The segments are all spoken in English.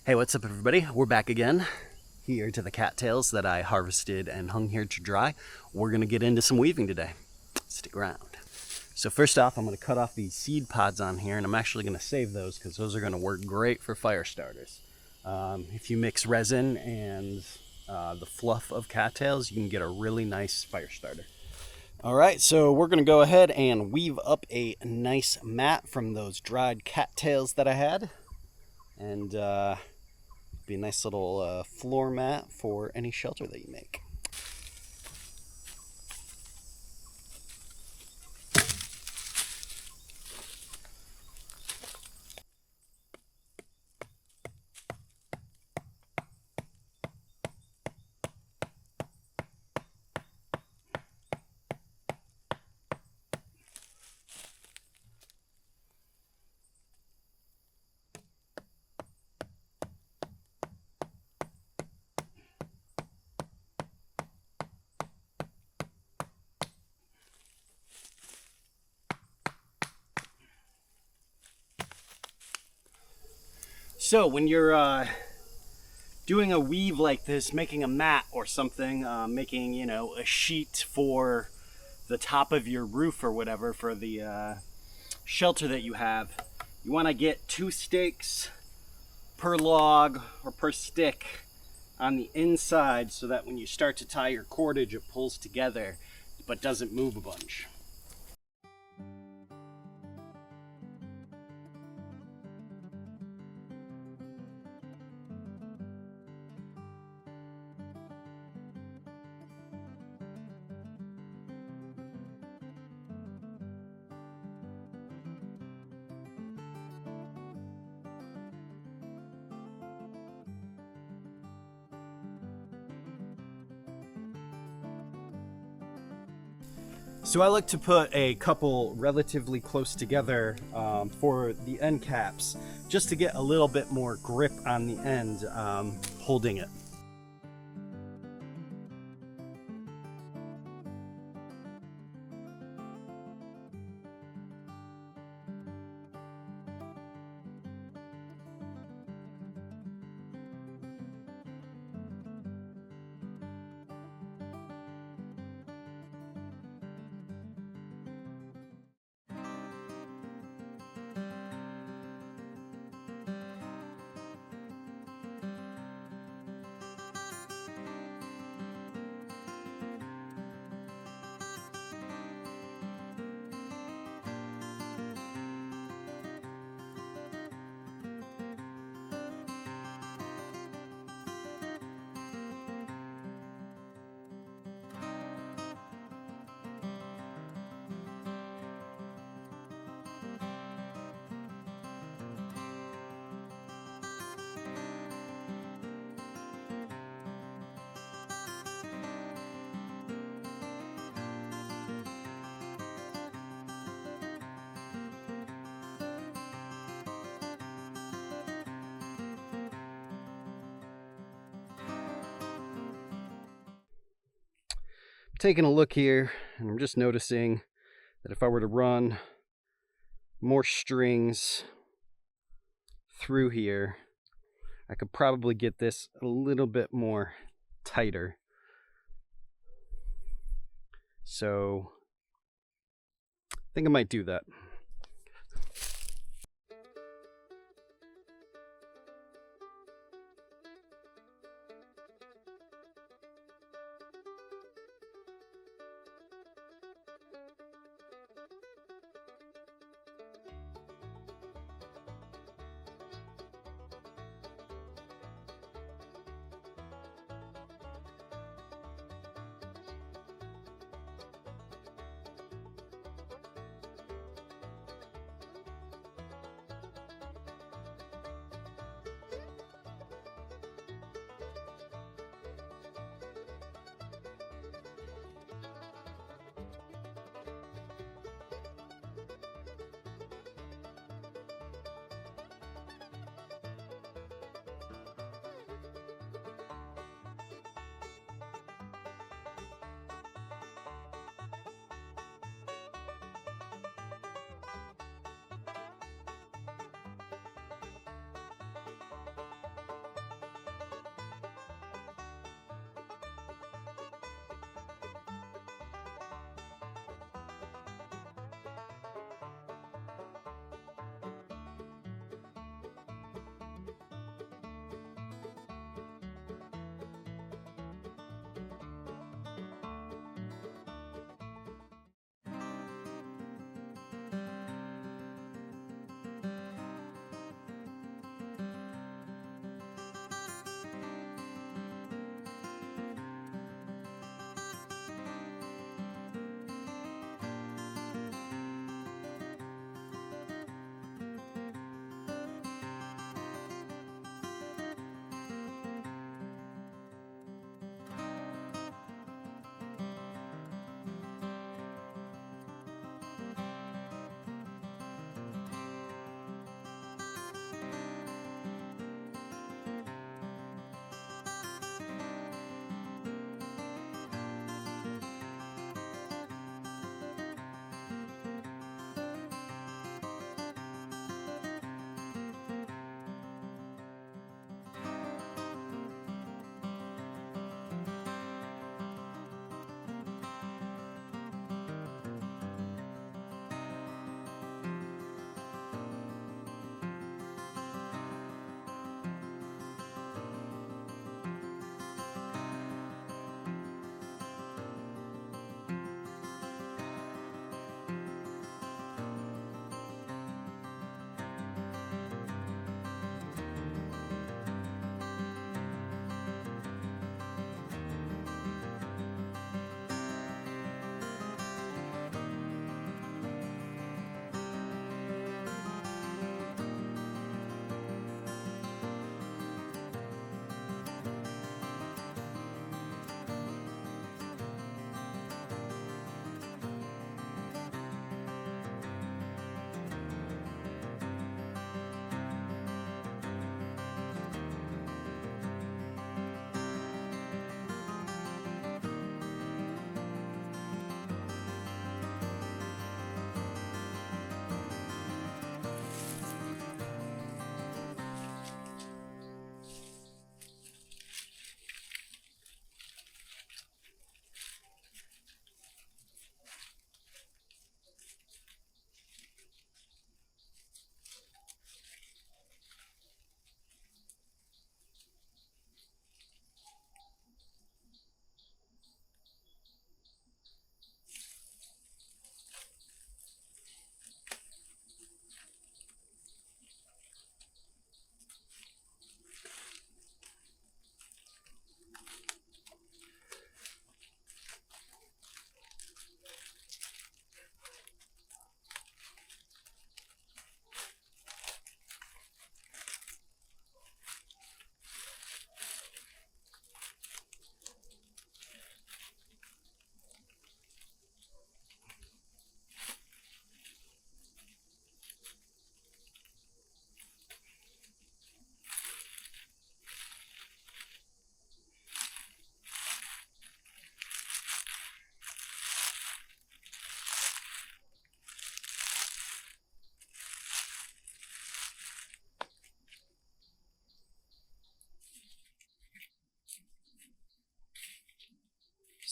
Hey, what's up everybody? We're back again here to the cattails that I harvested and hung here to dry. We're gonna get into some weaving today. Stick around. So first off, I'm gonna cut off these seed pods on here, and I'm actually gonna save those because those are gonna work great for fire starters. If you mix resin and the fluff of cattails, you can get a really nice fire starter. All right, so we're gonna go ahead and weave up a nice mat from those dried cattails that I had. And be a nice little floor mat for any shelter that you make. So when you're doing a weave like this, making a mat or something, making, a sheet for the top of your roof or whatever for the shelter that you have, you want to get 2 stakes per log or per stick on the inside so that when you start to tie your cordage, it pulls together but doesn't move a bunch. So I like to put a couple relatively close together for the end caps, just to get a little bit more grip on the end holding it. Taking a look here, and I'm just noticing that if I were to run more strings through here, I could probably get this a little bit more tighter. So I think I might do that.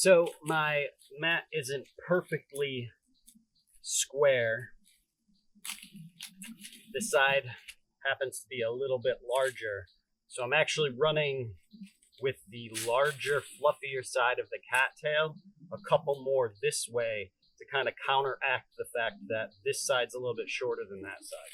So my mat isn't perfectly square. This side happens to be a little bit larger. So I'm actually running with the larger, fluffier side of the cattail, a couple more this way to kind of counteract the fact that this side's a little bit shorter than that side.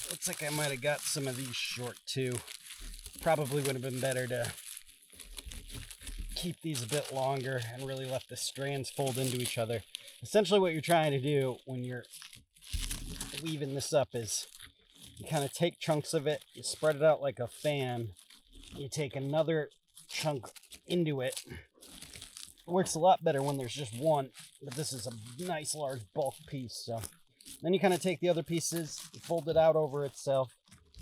Looks like I might have got some of these short too. Probably would have been better to keep these a bit longer and really let the strands fold into each other. Essentially what you're trying to do when you're weaving this up is you kind of take chunks of it, you spread it out like a fan, you take another chunk into it. It works a lot better when there's just one, but this is a nice large bulk piece. So then you kind of take the other pieces, you fold it out over itself,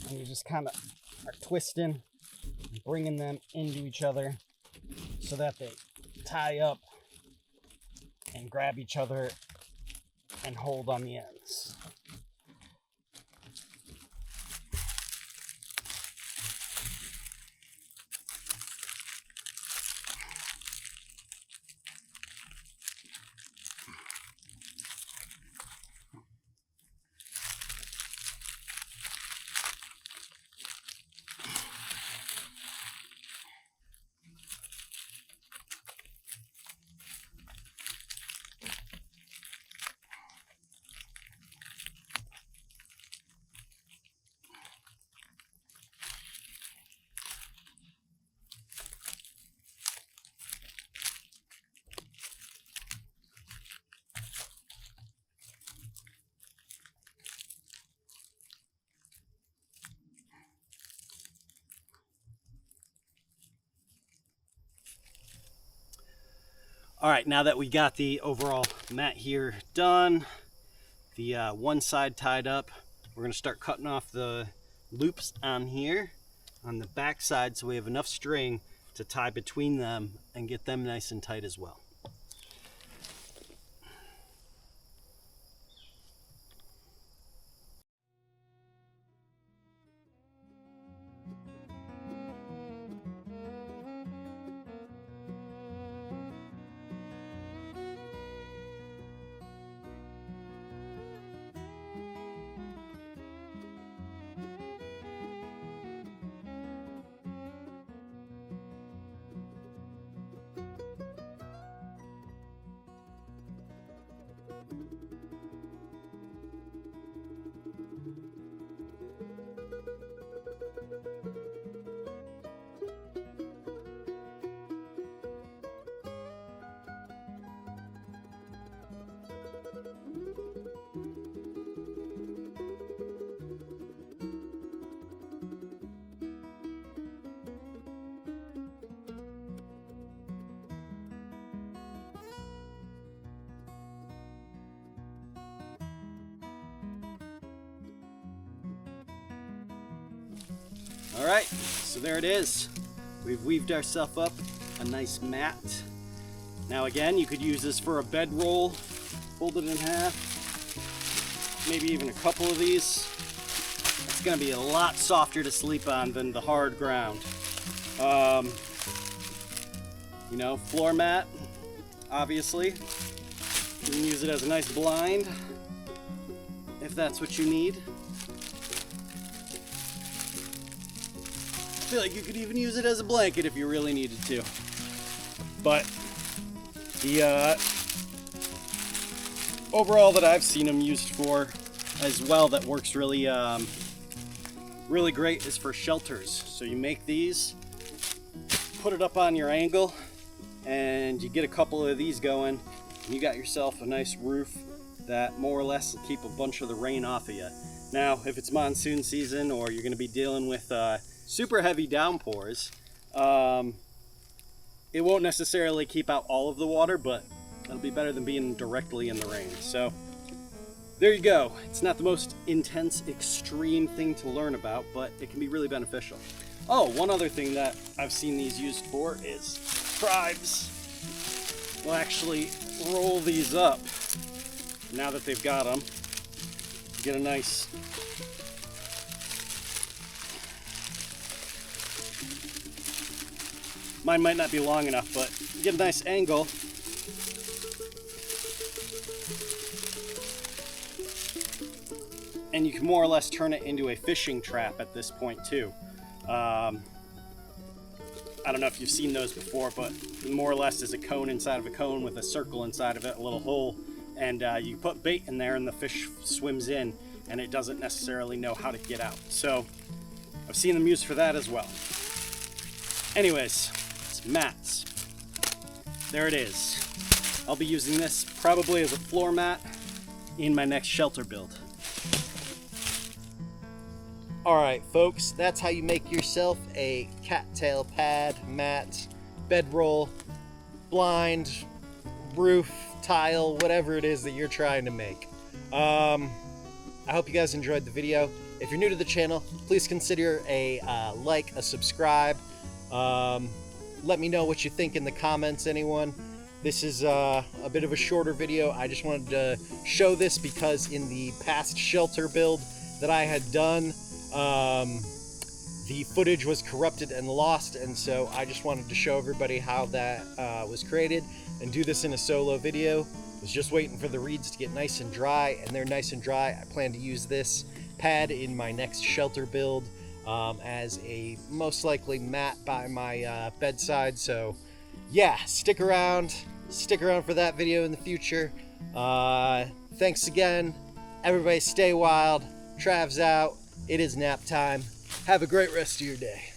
and you just kind of are twisting, bringing them into each other so that they tie up and grab each other and hold on the ends. All right, now that we got the overall mat here done, the one side tied up, we're gonna start cutting off the loops on here on the back side so we have enough string to tie between them and get them nice and tight as well. All right, so there it is. We've weaved ourselves up a nice mat. Now again, you could use this for a bedroll, fold it in half, maybe even a couple of these. It's gonna be a lot softer to sleep on than the hard ground. You know, floor mat, obviously. You can use it as a nice blind, if that's what you need. I feel like you could even use it as a blanket if you really needed to. But the overall that I've seen them used for as well that works really really great is for shelters. So you make these, put it up on your angle, and you get a couple of these going, and you got yourself a nice roof that more or less will keep a bunch of the rain off of you. Now, if it's monsoon season or you're going to be dealing with super heavy downpours, it won't necessarily keep out all of the water, but it'll be better than being directly in the rain. So there you go. It's not the most intense, extreme thing to learn about, but it can be really beneficial. Oh, one other thing that I've seen these used for is tribes will actually roll these up now that they've got them. Get a nice mine might not be long enough, but get a nice angle. And you can more or less turn it into a fishing trap at this point too. I don't know if you've seen those before, but more or less is a cone inside of a cone with a circle inside of it, a little hole, and you put bait in there and the fish swims in and it doesn't necessarily know how to get out. So I've seen them used for that as well. Anyways, it's mats. There it is. I'll be using this probably as a floor mat in my next shelter build. Alright folks, that's how you make yourself a cattail pad, mat, bedroll, blind, roof, tile, whatever it is that you're trying to make. I hope you guys enjoyed the video. If you're new to the channel, please consider a like, a subscribe. Let me know what you think in the comments, anyone. This is a bit of a shorter video. I just wanted to show this because in the past shelter build that I had done, the footage was corrupted and lost, and so I just wanted to show everybody how that was created and do this in a solo video. Was just waiting for the reeds to get nice and dry, and they're nice and dry. I plan to use this pad in my next shelter build as a most likely mat by my bedside. So yeah, stick around for that video in the future. Thanks again, everybody. Stay wild. Trav's out. It is nap time. Have a great rest of your day.